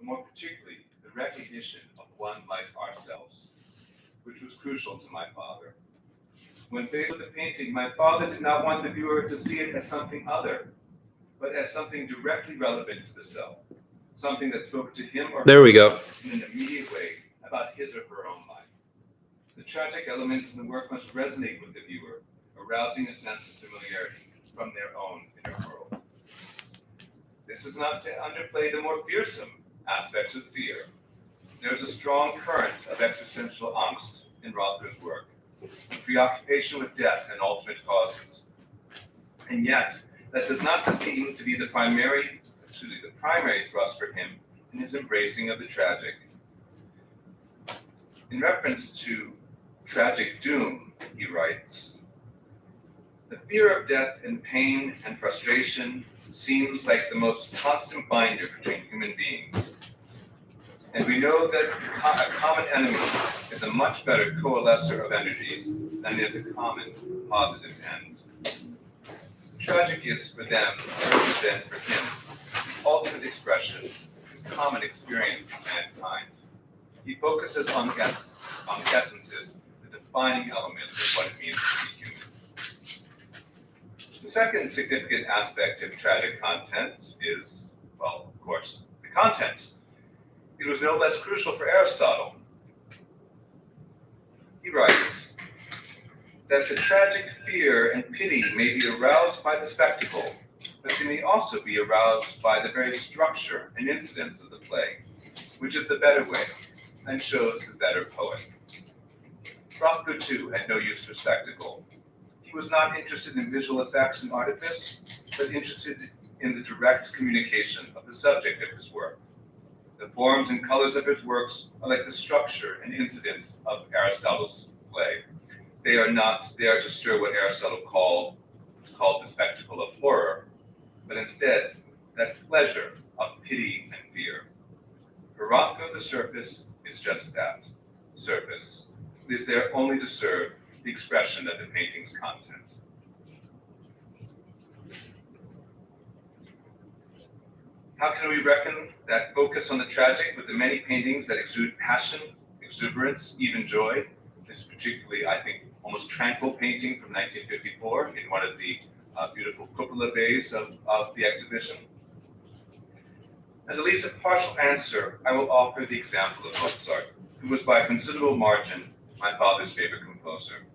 but more particularly the recognition of one like ourselves, which was crucial to my father. When faced with a painting, my father did not want the viewer to see it as something other, but as something directly relevant to the self, something that spoke to him or There we her go. in an immediate way about his or her own life. The tragic elements in the work must resonate with the viewer, arousing a sense of familiarity from their own inner world. This is not to underplay the more fearsome aspects of fear. There is a strong current of existential angst in Rothko's work, preoccupation with death and ultimate causes. And yet, that does not seem to be the primary thrust for him in his embracing of the tragic. In reference to tragic doom, he writes, "The fear of death and pain and frustration seems like the most constant binder between human beings. And we know that a common enemy is a much better coalescer of energies than is a common positive end. The tragic is for them, rather than for him, the ultimate expression of common experience of mankind. He focuses on the essences, the defining elements of what it means to be human." The second significant aspect of tragic content is, well, of course, the content. It was no less crucial for Aristotle. He writes that the tragic fear and pity may be aroused by the spectacle, but they may also be aroused by the very structure and incidents of the play, which is the better way and shows the better poet. Rothko, too, had no use for spectacle. He was not interested in visual effects and artifice, but interested in the direct communication of the subject of his work. The forms and colors of his works are like the structure and incidents of Aristotle's play. They are to stir what Aristotle called the spectacle of horror, but instead that pleasure of pity and fear. For Rothko, the surface is just that, surface. It is there only to serve the expression of the painting's content. How can we reckon that focus on the tragic with the many paintings that exude passion, exuberance, even joy? This particularly, I think, almost tranquil painting from 1954 in one of the beautiful cupola bays of the exhibition. As at least a partial answer, I will offer the example of Mozart, who was by a considerable margin my father's favorite composer.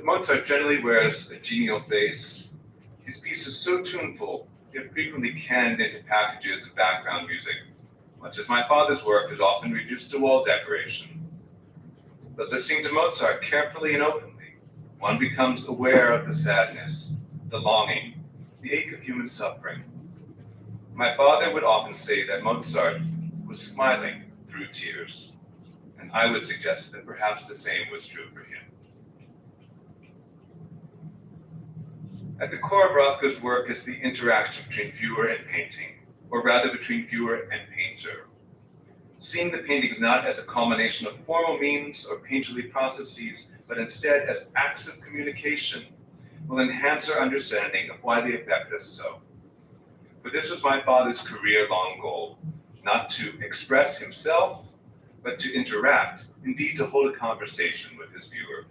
Mozart generally wears a genial face. His piece is so tuneful, yet frequently canned into packages of background music, much as my father's work is often reduced to wall decoration. But listening to Mozart carefully and openly, one becomes aware of the sadness, the longing, the ache of human suffering. My father would often say that Mozart was smiling through tears, and I would suggest that perhaps the same was true for him. At the core of Rothko's work is the interaction between viewer and painting, or rather between viewer and painter. Seeing the paintings not as a culmination of formal means or painterly processes, but instead as acts of communication, will enhance our understanding of why they affect us so. For this was my father's career-long goal, not to express himself, but to interact, indeed to hold a conversation with his viewer.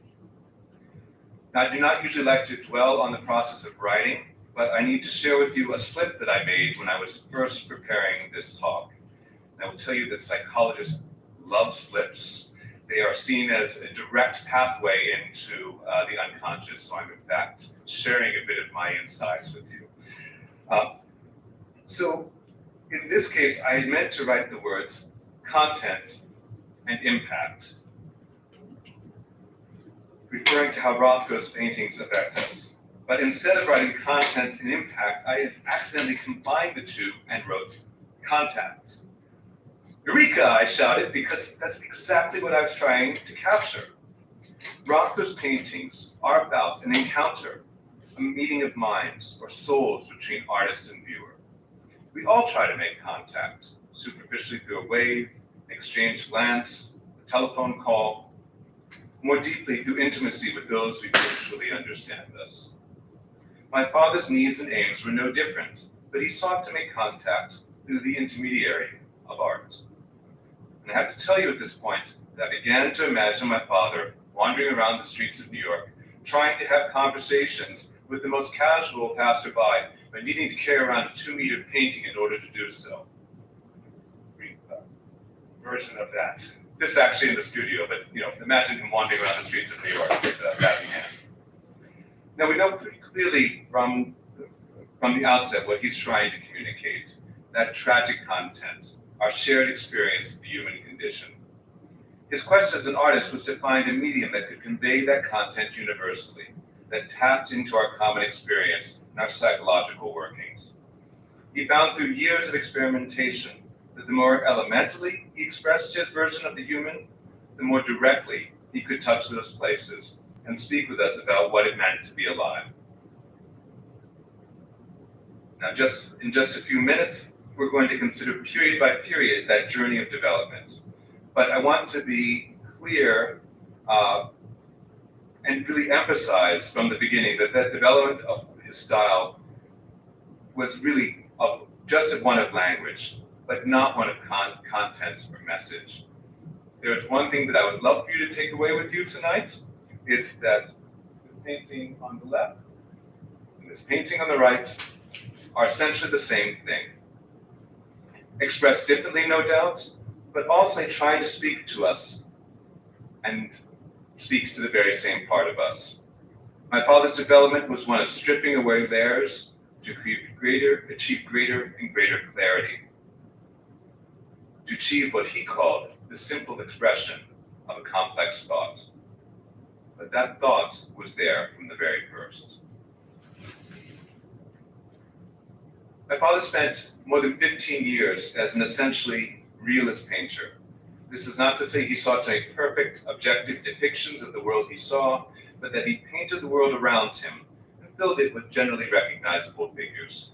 Now, I do not usually like to dwell on the process of writing, but I need to share with you a slip that I made when I was first preparing this talk. And I will tell you that psychologists love slips. They are seen as a direct pathway into the unconscious, so I'm in fact sharing a bit of my insights with you. So in this case, I meant to write the words content and impact, referring to how Rothko's paintings affect us. But instead of writing content and impact, I accidentally combined the two and wrote contact. Eureka, I shouted, because that's exactly what I was trying to capture. Rothko's paintings are about an encounter, a meeting of minds or souls between artist and viewer. We all try to make contact, superficially through a wave, an exchange glance, a telephone call, more deeply through intimacy with those who truly understand us. My father's needs and aims were no different, but he sought to make contact through the intermediary of art. And I have to tell you at this point that I began to imagine my father wandering around the streets of New York, trying to have conversations with the most casual passerby, but needing to carry around a 2-meter painting in order to do so. Brief version of that. This is actually in the studio, but imagine him wandering around the streets of New York with that in hand. Now we know pretty clearly from the outset what he's trying to communicate, that tragic content, our shared experience of the human condition. His quest as an artist was to find a medium that could convey that content universally, that tapped into our common experience and our psychological workings. He found through years of experimentation that the more elementally he expressed his version of the human, the more directly he could touch those places and speak with us about what it meant to be alive. Now, in just a few minutes, we're going to consider period by period that journey of development. But I want to be clear and really emphasize from the beginning that development of his style was really just one of language, but not one of content or message. There's one thing that I would love for you to take away with you tonight. It's that this painting on the left and this painting on the right are essentially the same thing. Expressed differently, no doubt, but also trying to speak to us and speak to the very same part of us. My father's development was one of stripping away layers to achieve greater and greater clarity, to achieve what he called the simple expression of a complex thought. But that thought was there from the very first. My father spent more than 15 years as an essentially realist painter. This is not to say he sought to make perfect, objective depictions of the world he saw, but that he painted the world around him and filled it with generally recognizable figures.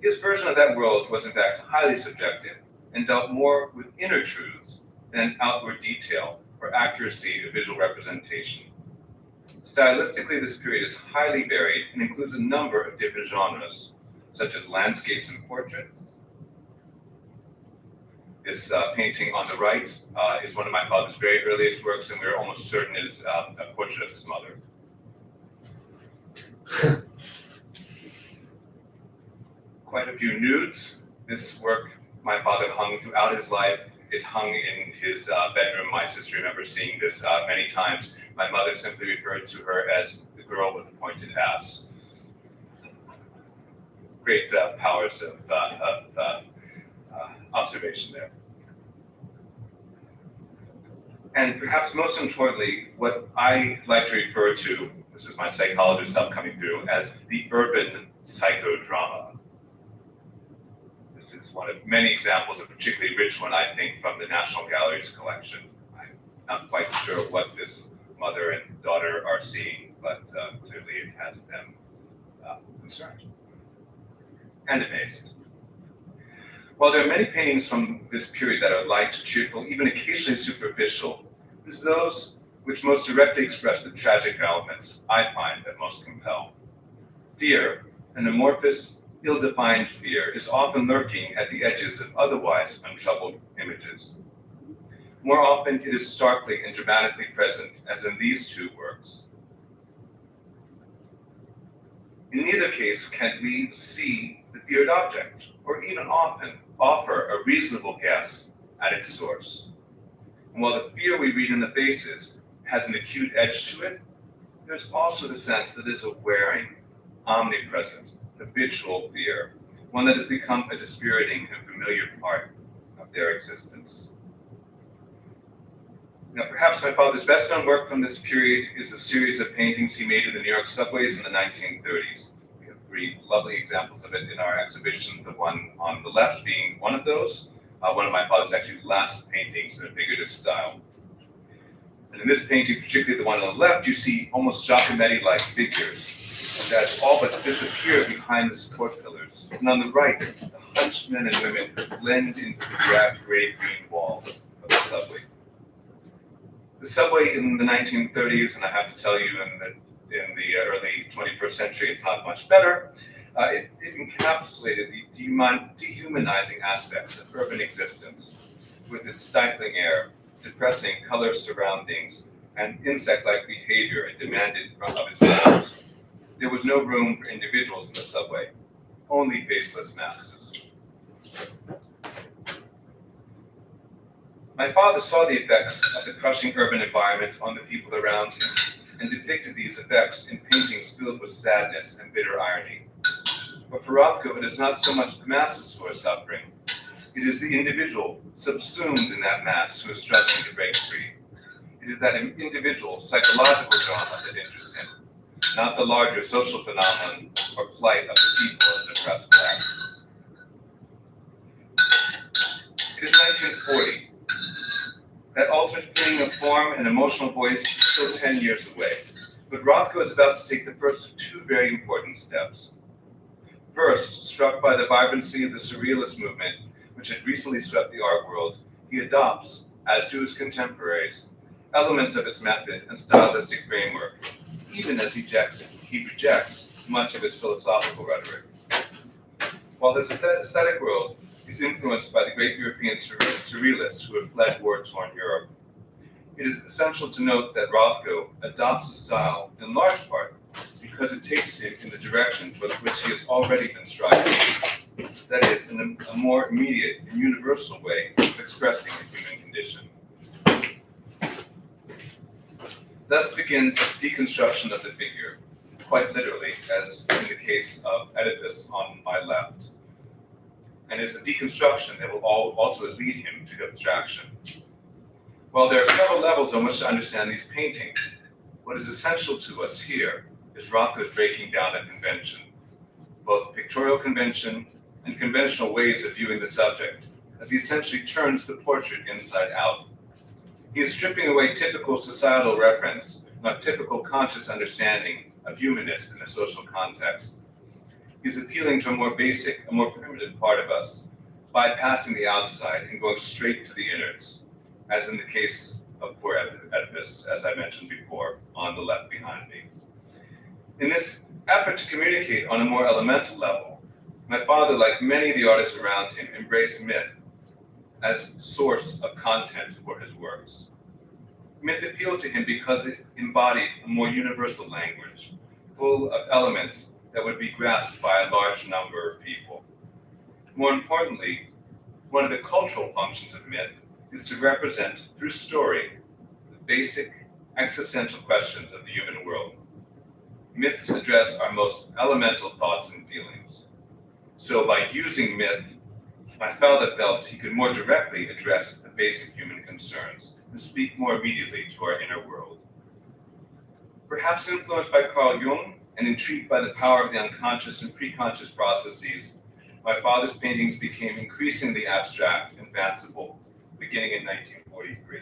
His version of that world was in fact highly subjective and dealt more with inner truths than outward detail or accuracy of visual representation. Stylistically, this period is highly varied and includes a number of different genres, such as landscapes and portraits. This painting on the right is one of my father's very earliest works, and we're almost certain is a portrait of his mother. Quite a few nudes. This work my father hung throughout his life. It hung in his bedroom. My sister remembers seeing this many times. My mother simply referred to her as the girl with the pointed ass. Great powers of observation there. And perhaps most importantly, what I like to refer to, this is my psychologist self coming through, as the urban psychodrama. This is one of many examples, a particularly rich one, I think, from the National Gallery's collection. I'm not quite sure what this mother and daughter are seeing, but clearly it has them concerned and amazed. While there are many paintings from this period that are light, cheerful, even occasionally superficial, it's those which most directly express the tragic elements I find that most compel. Fear, an amorphous, ill-defined fear, is often lurking at the edges of otherwise untroubled images. More often, it is starkly and dramatically present, as in these two works. In neither case can we see the feared object, or even often offer a reasonable guess at its source. And while the fear we read in the faces has an acute edge to it, there's also the sense that it's a wearing, omnipresent, habitual fear, one that has become a dispiriting and familiar part of their existence. Now, perhaps my father's best known work from this period is the series of paintings he made in the New York subways in the 1930s. We have 3 lovely examples of it in our exhibition, the one on the left being one of those, one of my father's actually last paintings in a figurative style. And in this painting, particularly the one on the left, you see almost Giacometti-like figures that all but disappear behind the support pillars. And on the right, the hunched men and women blend into the gray green walls of the subway. The subway in the 1930s, and I have to tell you, in the early 21st century, it's not much better. It encapsulated the dehumanizing aspects of urban existence, with its stifling air, depressing color surroundings, and insect-like behavior it demanded of its owners. There was no room for individuals in the subway, only faceless masses. My father saw the effects of the crushing urban environment on the people around him, and depicted these effects in paintings filled with sadness and bitter irony. But for Rothko, it is not so much the masses who are suffering. It is the individual subsumed in that mass who is struggling to break free. It is that individual psychological drama that interests him, not the larger social phenomenon or plight of the people of the oppressed class. It is 1940. That ultimate freeing of form and emotional voice is still 10 years away. But Rothko is about to take the first of two very important steps. First, struck by the vibrancy of the Surrealist movement, which had recently swept the art world, he adopts, as do his contemporaries, elements of its method and stylistic framework, even as he rejects much of his philosophical rhetoric. While his aesthetic world is influenced by the great European surrealists who have fled war-torn Europe, it is essential to note that Rothko adopts a style, in large part, because it takes him in the direction towards which he has already been striving, that is, in a more immediate and universal way of expressing the human condition. Thus begins his deconstruction of the figure, quite literally, as in the case of Oedipus on my left. And it's a deconstruction that will also lead him to abstraction. While there are several levels on which to understand these paintings, what is essential to us here is Rothko's breaking down of convention, both pictorial convention and conventional ways of viewing the subject, as he essentially turns the portrait inside out. He is stripping away typical societal reference, not typical conscious understanding of humanness in a social context. He's appealing to a more basic, a more primitive part of us, bypassing the outside and going straight to the innards, as in the case of poor Oedipus, as I mentioned before, on the left behind me. In this effort to communicate on a more elemental level, my father, like many of the artists around him, embraced myth as source of content for his works. Myth appealed to him because it embodied a more universal language, full of elements that would be grasped by a large number of people. More importantly, one of the cultural functions of myth is to represent, through story, the basic existential questions of the human world. Myths address our most elemental thoughts and feelings. So by using myth, my father felt he could more directly address the basic human concerns and speak more immediately to our inner world. Perhaps influenced by Carl Jung and intrigued by the power of the unconscious and preconscious processes, my father's paintings became increasingly abstract and fanciful, beginning in 1943.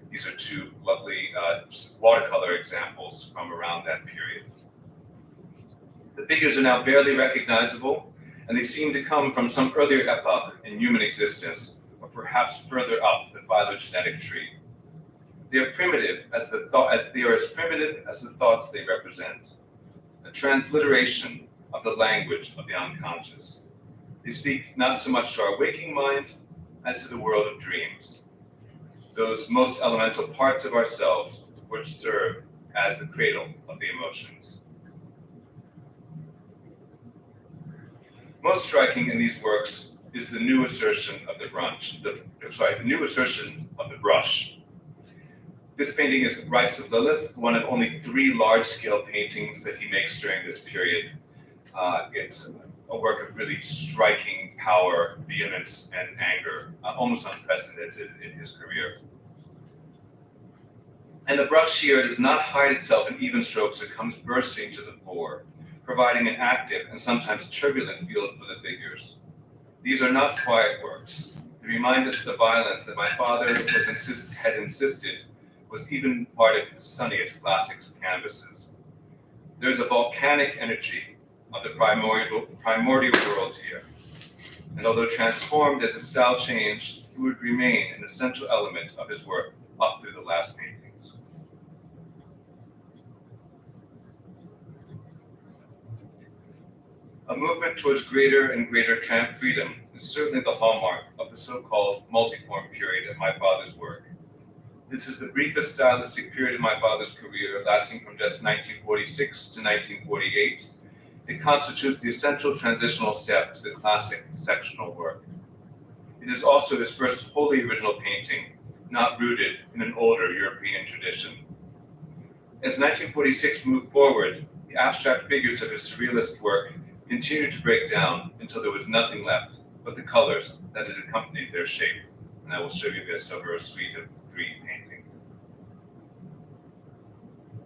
These are two lovely watercolor examples from around that period. The figures are now barely recognizable, and they seem to come from some earlier epoch in human existence, or perhaps further up the phylogenetic tree. They are primitive they are as primitive as the thoughts they represent, a transliteration of the language of the unconscious. They speak not so much to our waking mind as to the world of dreams, those most elemental parts of ourselves which serve as the cradle of the emotions. Most striking in these works is the new assertion of the new assertion of the brush. This painting is Rites of Lilith, one of only 3 large-scale paintings that he makes during this period. It's a work of really striking power, vehemence, and anger, almost unprecedented in his career. And the brush here does not hide itself in even strokes, it comes bursting to the fore, providing an active and sometimes turbulent field for the figures. These are not quiet works. They remind us of the violence that my father had insisted was even part of his sunniest classic canvases. There's a volcanic energy of the primordial world here. And although transformed as his style changed, it would remain an essential element of his work up through the last paintings. A movement towards greater and greater tramp freedom is certainly the hallmark of the so-called multiform period of my father's work. This is the briefest stylistic period of my father's career, lasting from just 1946 to 1948. It constitutes the essential transitional step to the classic sectional work. It is also his first wholly original painting, not rooted in an older European tradition. As 1946 moved forward, the abstract figures of his surrealist work continued to break down until there was nothing left but the colors that had accompanied their shape. And I will show you this over a suite of 3 paintings.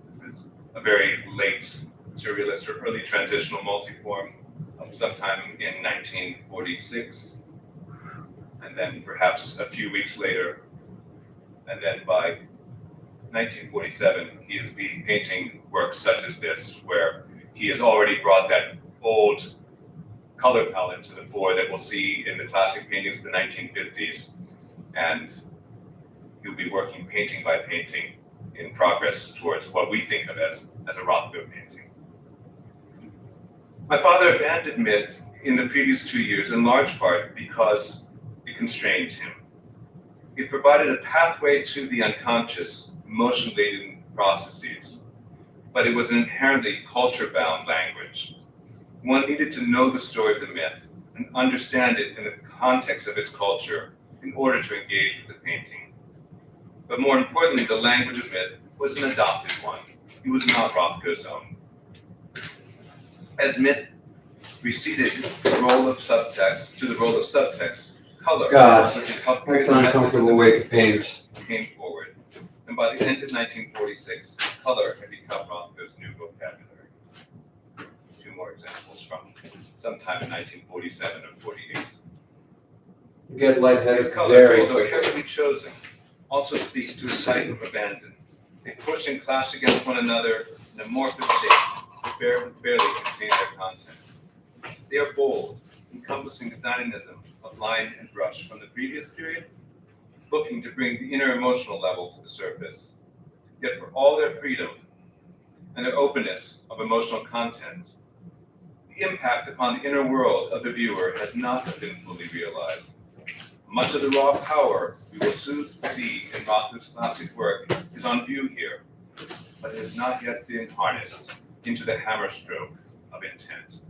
This is a very late surrealist or early transitional multiform of sometime in 1946. And then perhaps a few weeks later, and then by 1947, he is painting works such as this, where he has already brought that old color palette to the fore that we'll see in the classic paintings of the 1950s. And he'll be working painting by painting in progress towards what we think of as a Rothko painting. My father abandoned myth in the previous 2 years in large part because it constrained him. It provided a pathway to the unconscious, emotion-laden processes, but it was an inherently culture-bound language. One needed to know the story of the myth and understand it in the context of its culture in order to engage with the painting. But more importantly, the language of myth was an adopted one. It was not Rothko's own. As myth receded the role of subtext to the role of subtext, color, which had helped create That's an uncomfortable way to paint. Came forward. And by the end of 1946, color had become Rothko's new vocabulary. 2 more examples from sometime in 1947 or 48. You get lightheaded These colors, very although quickly. carefully chosen, also speaks to a type of abandon. They push and clash against one another in amorphous shapes that barely contain their content. They are bold, encompassing the dynamism of line and brush from the previous period, looking to bring the inner emotional level to the surface. Yet for all their freedom and their openness of emotional content, the impact upon the inner world of the viewer has not been fully realized. Much of the raw power we will soon see in Rothko's classic work is on view here, but it has not yet been harnessed into the hammerstroke of intent.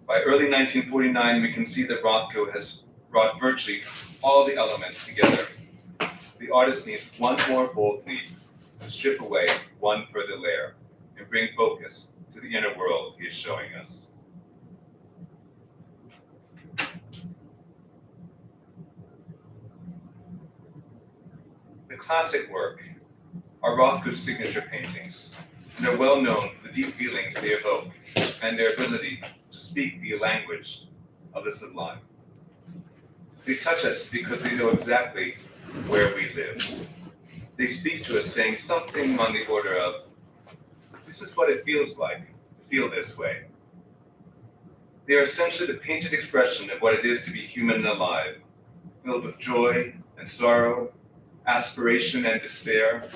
By early 1949, we can see that Rothko has brought virtually all the elements together. The artist needs one more bold leap to strip away one further layer and bring focus to the inner world he is showing us. The classic work are Rothko's signature paintings, and are well known for the deep feelings they evoke and their ability to speak the language of the sublime. They touch us because they know exactly where we live. They speak to us saying something on the order of, "This is what it feels like to feel this way." They are essentially the painted expression of what it is to be human and alive, filled with joy and sorrow, aspiration and despair,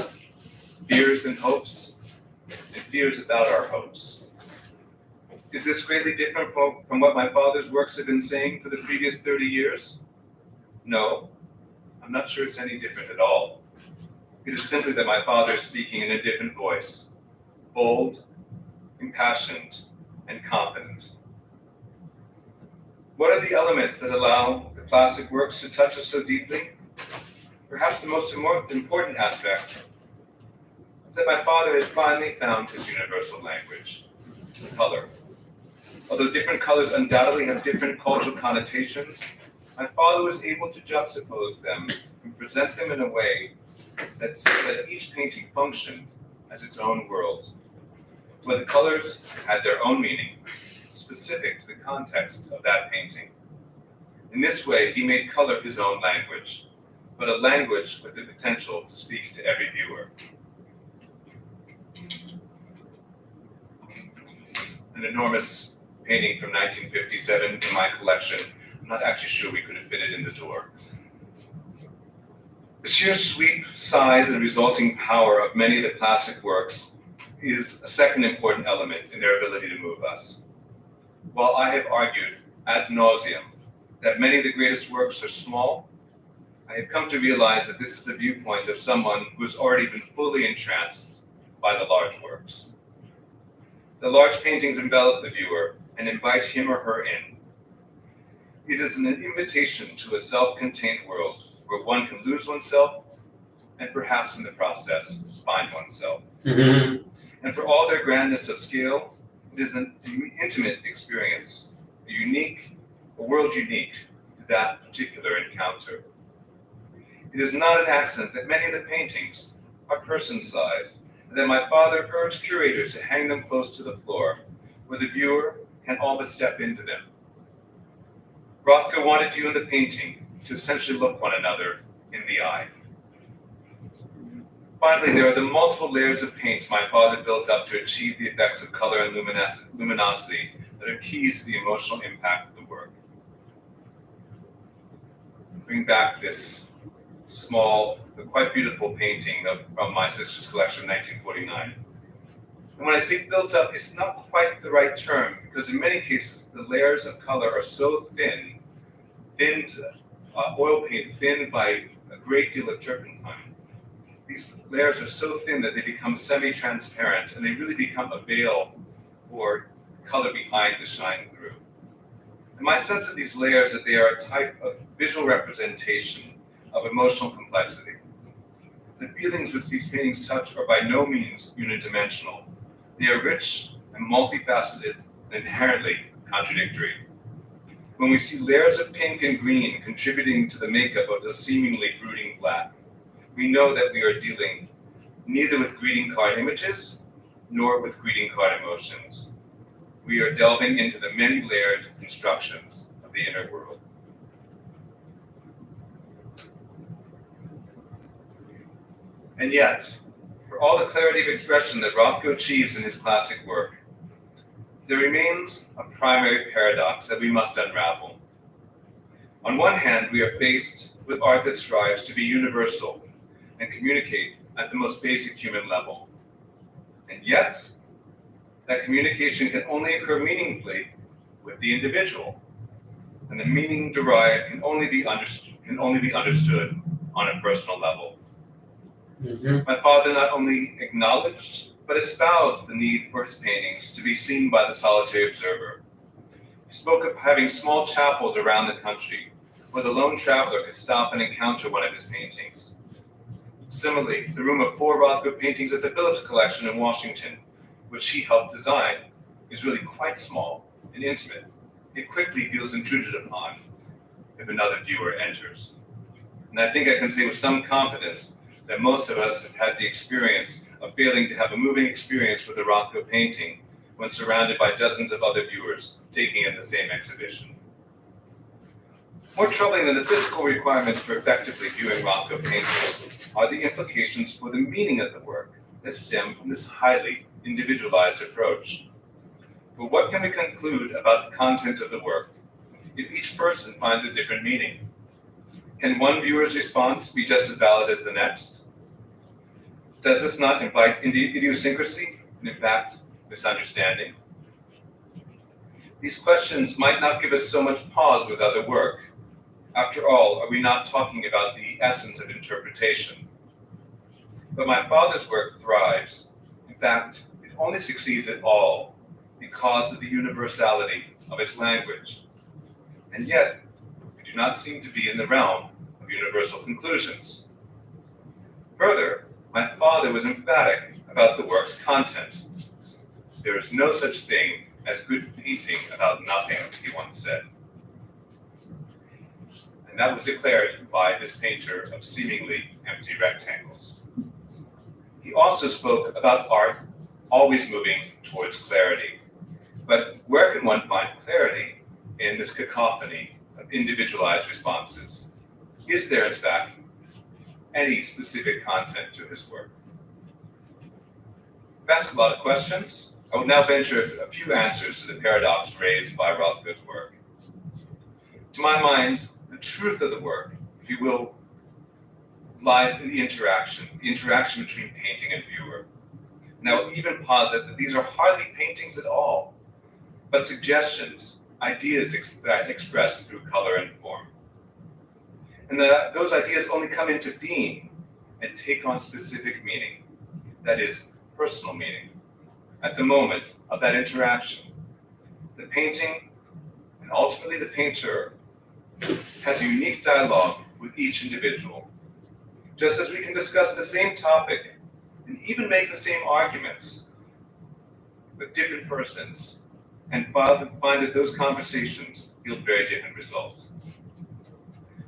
fears and hopes, and fears about our hopes. Is this greatly different from what my father's works have been saying for the previous 30 years? No, I'm not sure it's any different at all. It is simply that my father is speaking in a different voice, bold, impassioned, and confident. What are the elements that allow the classic works to touch us so deeply? Perhaps the most important aspect is that my father has finally found his universal language, color. Although different colors undoubtedly have different cultural connotations, my father was able to juxtapose them and present them in a way that each painting functioned as its own world, where the colors had their own meaning, specific to the context of that painting. In this way, he made color his own language, but a language with the potential to speak to every viewer. An enormous painting from 1957 in my collection. I'm not actually sure we could have fit it in the door. The sheer sweep, size, and resulting power of many of the classic works is a second important element in their ability to move us. While I have argued ad nauseum that many of the greatest works are small, I have come to realize that this is the viewpoint of someone who has already been fully entranced by the large works. The large paintings envelop the viewer and invite him or her in. It is an invitation to a self-contained world where one can lose oneself and perhaps in the process find oneself. Mm-hmm. And for all their grandness of scale, it is an intimate experience, a world unique to that particular encounter. It is not an accident that many of the paintings are person-sized, and that my father urged curators to hang them close to the floor, where the viewer can all but step into them. Rothko wanted you in the painting to essentially look one another in the eye. Finally, there are the multiple layers of paint my father built up to achieve the effects of color and luminosity that are keys to the emotional impact of the work. Bring back this small but quite beautiful painting from my sister's collection in 1949. And when I say built up, it's not quite the right term, because in many cases the layers of color are so thinned, oil paint thinned by a great deal of turpentine. These layers are so thin that they become semi-transparent, and they really become a veil for color behind to shine through. And my sense of these layers is that they are a type of visual representation of emotional complexity. The feelings which these paintings touch are by no means unidimensional. They are rich and multifaceted and inherently contradictory. When we see layers of pink and green contributing to the makeup of the seemingly brooding black, we know that we are dealing neither with greeting card images nor with greeting card emotions. We are delving into the many layered constructions of the inner world. And yet, for all the clarity of expression that Rothko achieves in his classic work, there remains a primary paradox that we must unravel. On one hand, we are faced with art that strives to be universal and communicate at the most basic human level. And yet, that communication can only occur meaningfully with the individual, and the meaning derived can only be understood on a personal level. Mm-hmm. My father not only acknowledged, but espoused the need for his paintings to be seen by the solitary observer. He spoke of having small chapels around the country where the lone traveler could stop and encounter one of his paintings. Similarly, the room of 4 Rothko paintings at the Phillips Collection in Washington, which he helped design, is really quite small and intimate. It quickly feels intruded upon if another viewer enters. And I think I can say with some confidence that most of us have had the experience of failing to have a moving experience with a Rothko painting when surrounded by dozens of other viewers taking in the same exhibition. More troubling than the physical requirements for effectively viewing Rothko paintings are the implications for the meaning of the work that stem from this highly individualized approach. But what can we conclude about the content of the work if each person finds a different meaning? Can one viewer's response be just as valid as the next? Does this not invite idiosyncrasy and, in fact, misunderstanding? These questions might not give us so much pause with other work. After all, are we not talking about the essence of interpretation? But my father's work thrives. In fact, it only succeeds at all because of the universality of its language. And yet, we do not seem to be in the realm of universal conclusions. Further, my father was emphatic about the work's content. There is no such thing as good painting about nothing, he once said. And that was declared by this painter of seemingly empty rectangles. He also spoke about art always moving towards clarity. But where can one find clarity in this cacophony of individualized responses? Is there, in fact, any specific content to his work? I've asked a lot of questions. I will now venture a few answers to the paradox raised by Rothko's work. To my mind, the truth of the work, if you will, lies in the interaction between painting and viewer. And I will even posit that these are hardly paintings at all, but suggestions, ideas expressed through color and form. And that those ideas only come into being and take on specific meaning, that is, personal meaning, at the moment of that interaction. The painting, and ultimately the painter, has a unique dialogue with each individual. Just as we can discuss the same topic and even make the same arguments with different persons and find that those conversations yield very different results.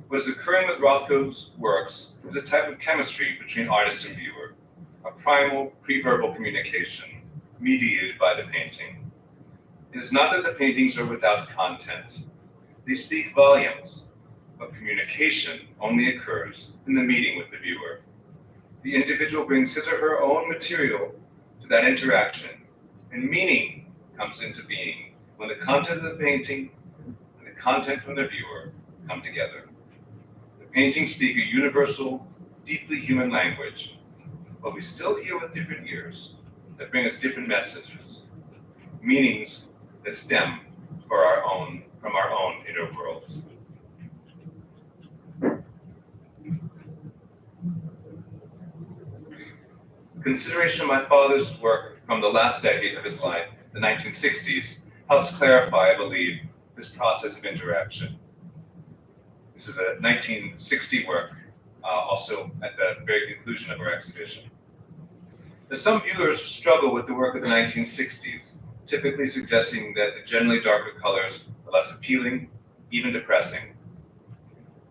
What is occurring with Rothko's works is a type of chemistry between artist and viewer, a primal pre-verbal communication mediated by the painting. It is not that the paintings are without content. They speak volumes, but communication only occurs in the meeting with the viewer. The individual brings his or her own material to that interaction, and meaning comes into being when the content of the painting and the content from the viewer come together. The paintings speak a universal, deeply human language, but we still hear with different ears that bring us different messages, meanings that stem from our own inner worlds. Consideration of my father's work from the last decade of his life, the 1960s, helps clarify, I believe, this process of interaction. This is a 1960 work, also at the very conclusion of our exhibition. Now, some viewers struggle with the work of the 1960s, typically suggesting that the generally darker colors are less appealing, even depressing.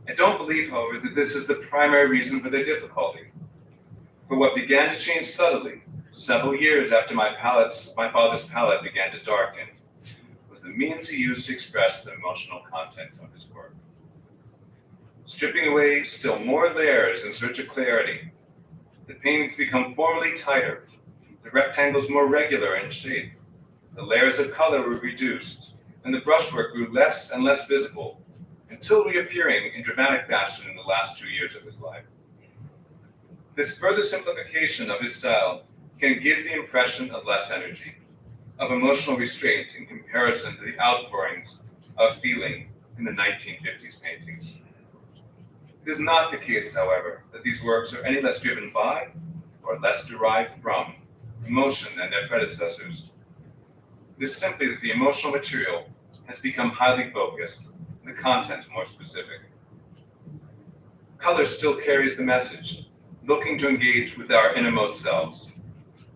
I don't believe, however, that this is the primary reason for their difficulty. For what began to change subtly, several years after my father's palette began to darken, was the means he used to express the emotional content of his work. Stripping away still more layers in search of clarity, the paintings become formally tighter, the rectangles more regular in shape, the layers of color were reduced, and the brushwork grew less and less visible, until reappearing in dramatic fashion in the last 2 years of his life. This further simplification of his style can give the impression of less energy, of emotional restraint in comparison to the outpourings of feeling in the 1950s paintings. It is not the case, however, that these works are any less driven by or less derived from emotion than their predecessors. It is simply that the emotional material has become highly focused and the content more specific. Color still carries the message, looking to engage with our innermost selves,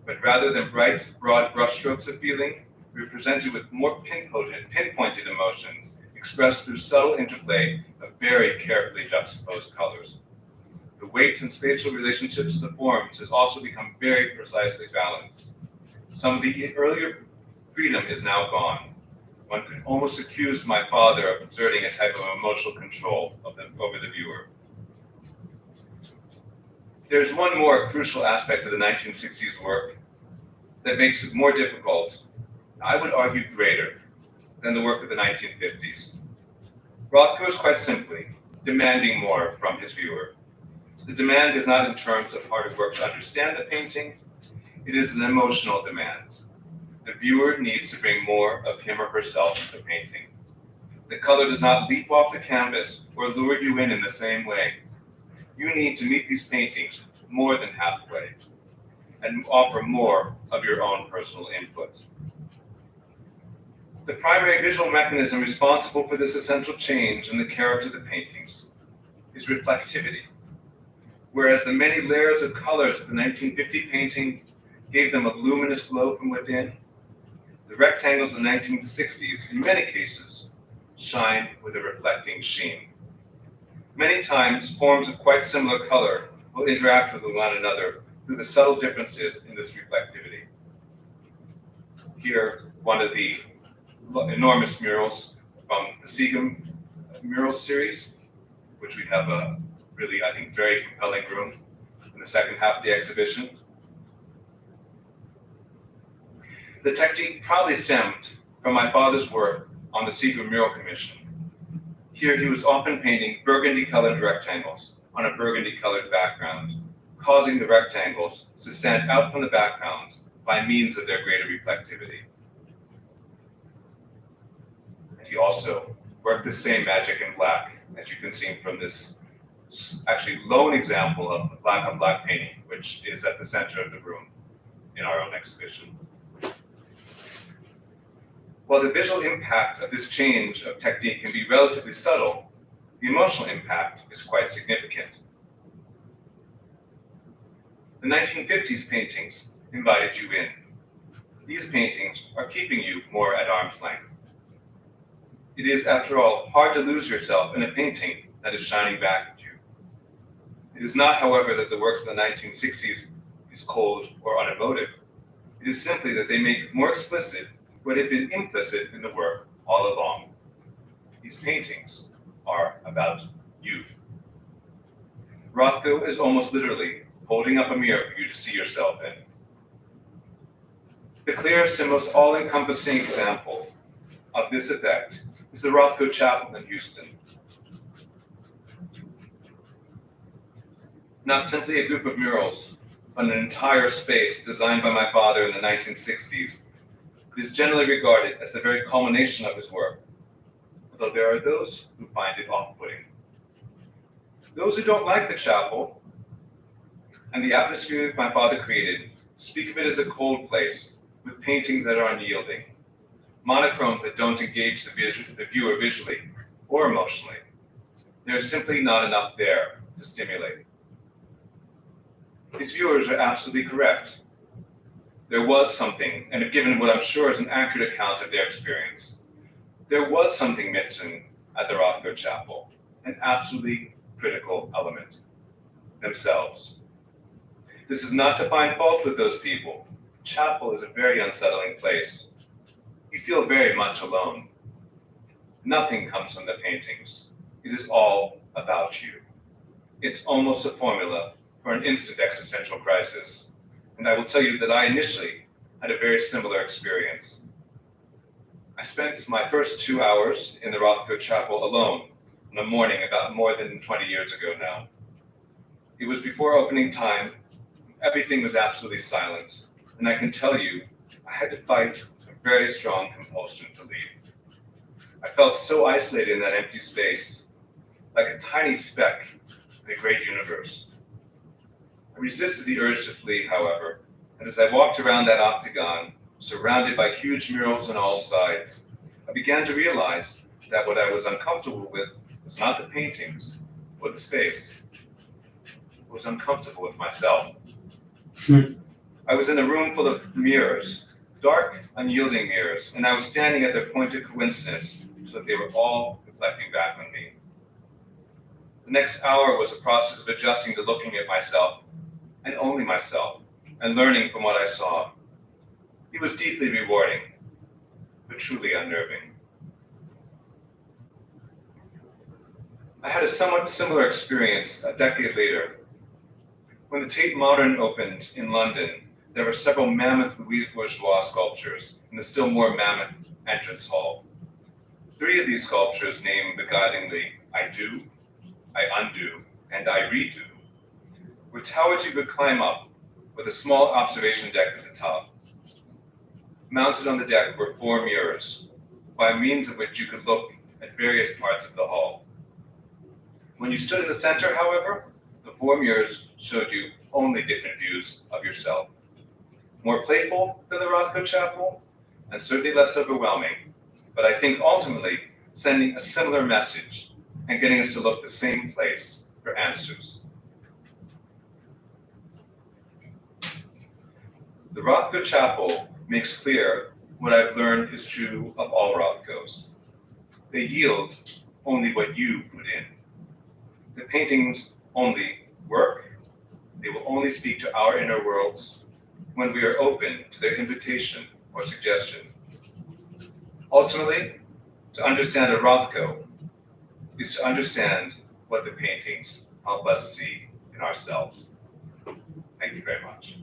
but rather than bright, broad brushstrokes of feeling, we are presented with more pinpointed emotions expressed through subtle interplay of very carefully juxtaposed colors. The weight and spatial relationships of the forms has also become very precisely balanced. Some of the earlier freedom is now gone. One could almost accuse my father of exerting a type of emotional control over the viewer. There's one more crucial aspect of the 1960s work that makes it more difficult, I would argue greater, than the work of the 1950s. Rothko is quite simply demanding more from his viewer. The demand is not in terms of hard work to understand the painting, it is an emotional demand. The viewer needs to bring more of him or herself to the painting. The color does not leap off the canvas or lure you in the same way. You need to meet these paintings more than halfway and offer more of your own personal input. The primary visual mechanism responsible for this essential change in the character of the paintings is reflectivity. Whereas the many layers of colors of the 1950 painting gave them a luminous glow from within, the rectangles of the 1960s, in many cases, shine with a reflecting sheen. Many times, forms of quite similar color will interact with one another through the subtle differences in this reflectivity. Here, one of the enormous murals from the Seagam mural series, which we have a really, I think, very compelling room in the second half of the exhibition. The technique probably stemmed from my father's work on the Seagam Mural Commission. Here he was often painting burgundy-colored rectangles, on a burgundy-colored background, causing the rectangles to stand out from the background by means of their greater reflectivity. And he also worked the same magic in black, as you can see from this actually lone example of black on black painting, which is at the center of the room in our own exhibition. While the visual impact of this change of technique can be relatively subtle, the emotional impact is quite significant. The 1950s paintings invited you in. These paintings are keeping you more at arm's length. It is, after all, hard to lose yourself in a painting that is shining back at you. It is not, however, that the works of the 1960s is cold or unemotive. It is simply that they make more explicit what had been implicit in the work all along. These paintings are about you. Rothko is almost literally holding up a mirror for you to see yourself in. The clearest and most all-encompassing example of this effect is the Rothko Chapel in Houston. Not simply a group of murals, but an entire space designed by my father in the 1960s, it is generally regarded as the very culmination of his work, although there are those who find it off-putting. Those who don't like the chapel and the atmosphere my father created speak of it as a cold place with paintings that are unyielding, monochromes that don't engage the viewer visually or emotionally. There is simply not enough there to stimulate. These viewers are absolutely correct. There was something, and have given what I'm sure is an accurate account of their experience. There was something missing at the Rothko Chapel, an absolutely critical element, themselves. This is not to find fault with those people. Chapel is a very unsettling place. You feel very much alone. Nothing comes from the paintings. It is all about you. It's almost a formula for an instant existential crisis. And I will tell you that I initially had a very similar experience. I spent my first 2 hours in the Rothko Chapel alone on a morning about more than 20 years ago now. It was before opening time. Everything was absolutely silent. And I can tell you, I had to fight a very strong compulsion to leave. I felt so isolated in that empty space, like a tiny speck in a great universe. I resisted the urge to flee, however, and as I walked around that octagon, surrounded by huge murals on all sides, I began to realize that what I was uncomfortable with was not the paintings or the space. I was uncomfortable with myself. I was in a room full of mirrors, dark, unyielding mirrors, and I was standing at their point of coincidence so that they were all reflecting back on me. The next hour was a process of adjusting to looking at myself, and only myself, and learning from what I saw. It was deeply rewarding, but truly unnerving. I had a somewhat similar experience a decade later. When the Tate Modern opened in London, there were several mammoth Louise Bourgeois sculptures in the still more mammoth entrance hall. 3 of these sculptures, named beguilingly I Do, I Undo, and I Redo, were towers you could climb up with a small observation deck at the top. Mounted on the deck were 4 mirrors, by means of which you could look at various parts of the hall. When you stood in the center, however, the 4 mirrors showed you only different views of yourself. More playful than the Rothko Chapel, and certainly less overwhelming, but I think ultimately sending a similar message and getting us to look the same place for answers. The Rothko Chapel makes clear what I've learned is true of all Rothkos. They yield only what you put in. The paintings only work. They will only speak to our inner worlds when we are open to their invitation or suggestion. Ultimately, to understand a Rothko is to understand what the paintings help us see in ourselves. Thank you very much.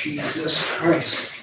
Jesus Christ.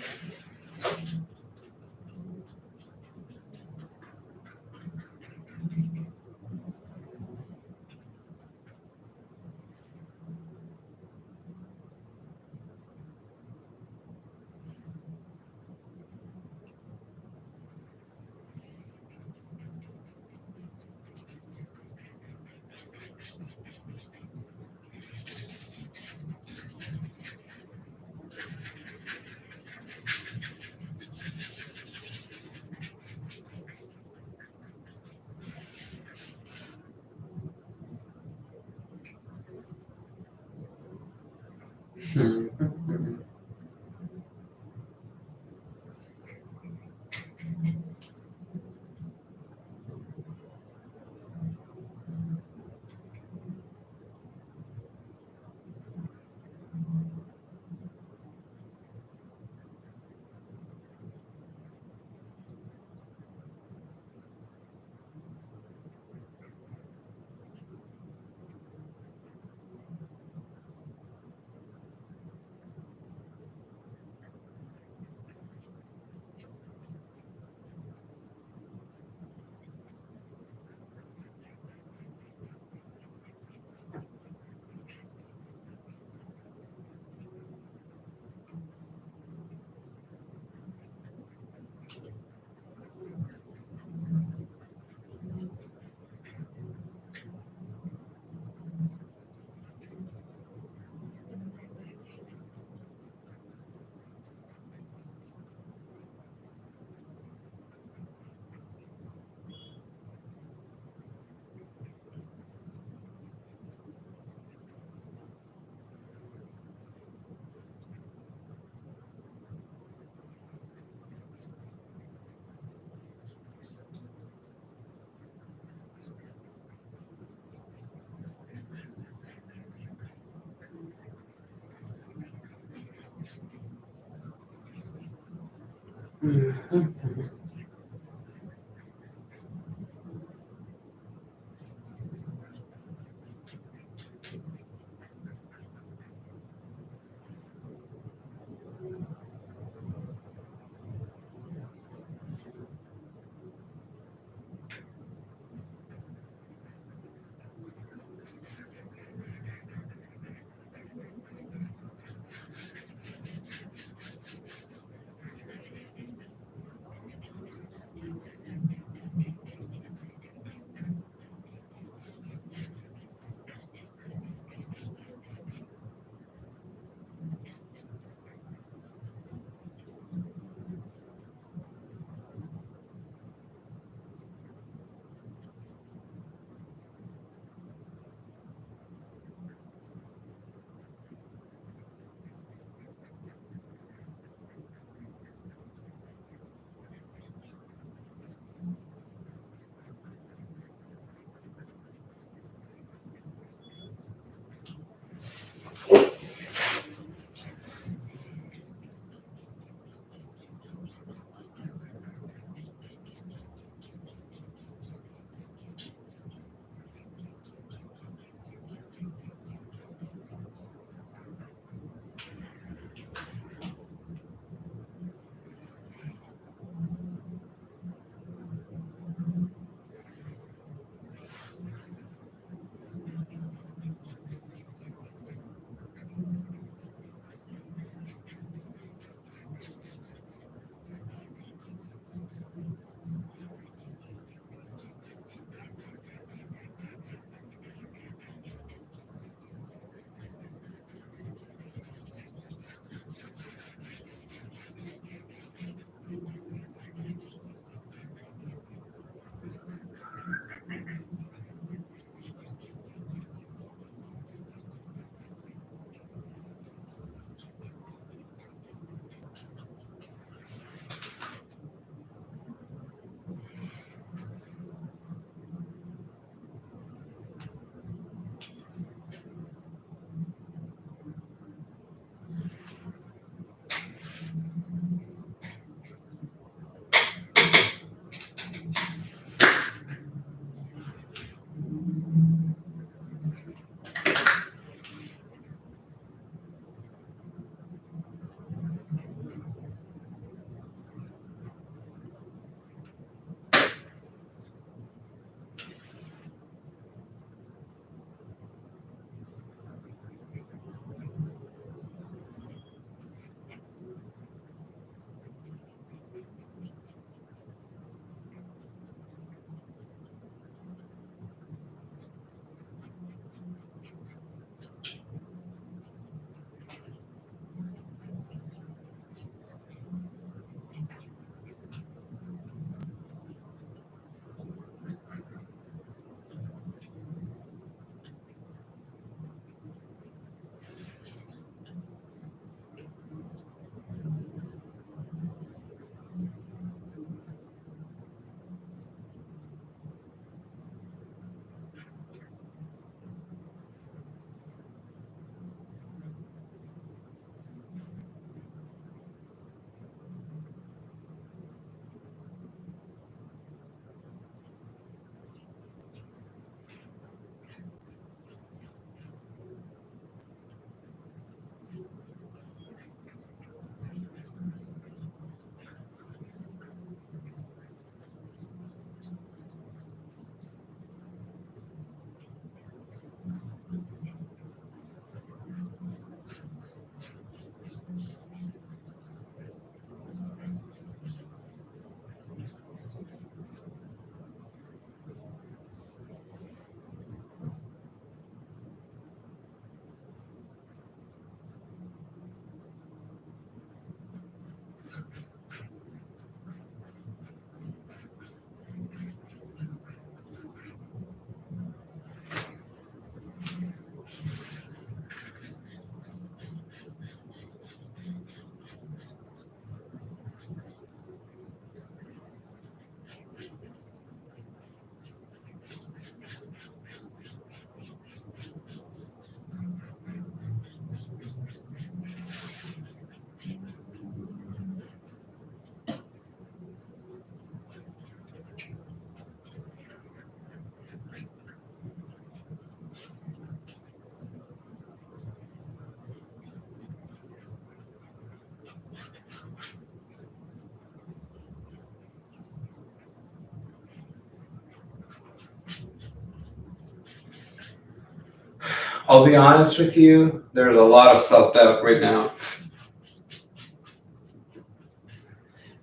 I'll be honest with you, there's a lot of self-doubt right now.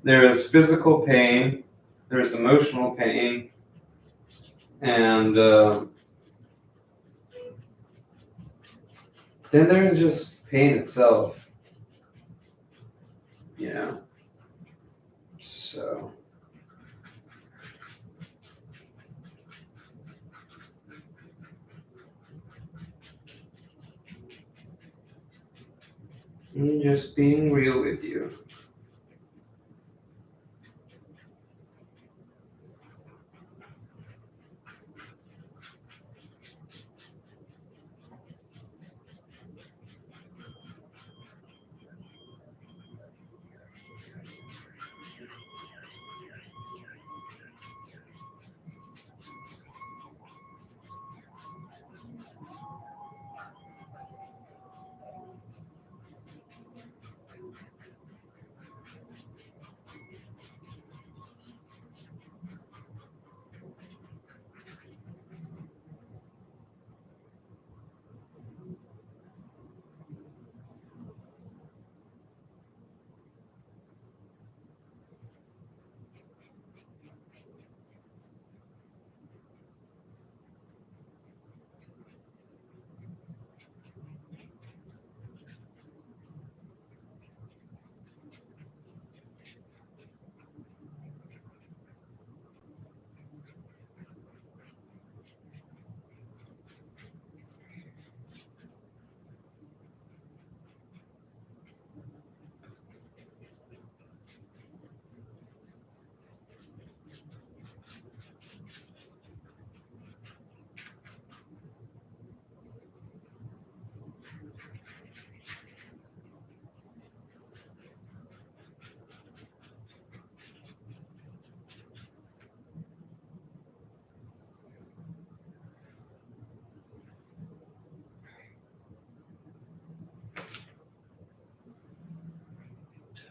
There is physical pain, there is emotional pain, and then there's just pain itself, you know. So I'm just being real with you.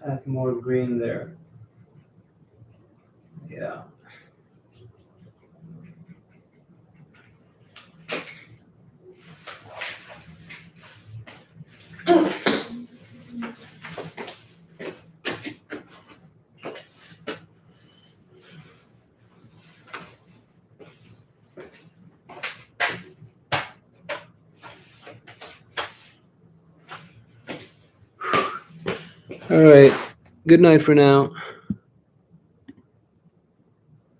Add more green there. Yeah. All right. Good night for now.